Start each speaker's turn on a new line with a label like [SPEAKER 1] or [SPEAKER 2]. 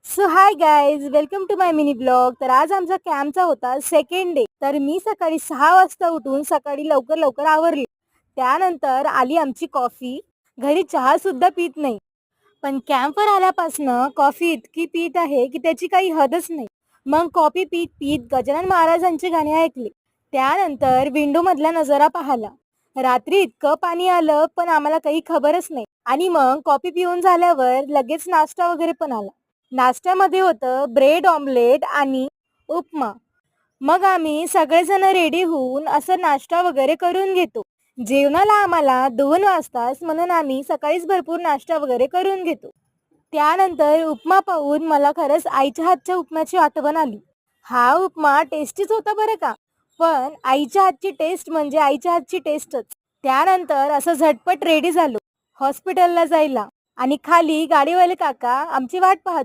[SPEAKER 1] So hi guys, welcome to my mini blog. तर आज आमचा कॅम्पचा होता सेकंड डे. तर मी सकाळी 6 वाजता उठून सकाळी लवकर लवकर आवरली. त्यानंतर आली आमची कॉफी. घरी चहा सुद्धा पित नाही, पण कॅम्पवर आल्यापासनं कॉफी इतकी पीत आहे की त्याची काही हदच नाही. मग कॉफी पीत पीत गजानन महाराजांचे गाणे ऐकले. त्यानंतर विंडो मधला नजारा पाहिला. रात्री इतकं पाणी आलं पण आम्हाला काही खबरच नाही. आणि मग कॉफी पिऊन झाल्यावर लगेच नाश्ता वगैरे पण आला. नाश्त्यामध्ये होतं ब्रेड ऑमलेट आणि उपमा. मग आम्ही सगळेजण रेडी होऊन असं नाश्ता वगैरे करून घेतो. जेवणाला आम्हाला 2 वाजताच, म्हणून आम्ही सकाळीच भरपूर नाश्ता वगैरे करून घेतो. त्यानंतर उपमा पाहून मला खरंच आईच्या हातच्या उपम्याची आठवण आली. हा उपमा टेस्टीच होता बरं का, पण आईच्या हातची टेस्ट म्हणजे आईच्या हातची टेस्टच. त्यानंतर असं झटपट रेडी झालो हॉस्पिटलला जायला, आणि खाली गाडीवाले काका आमची वाट पाहत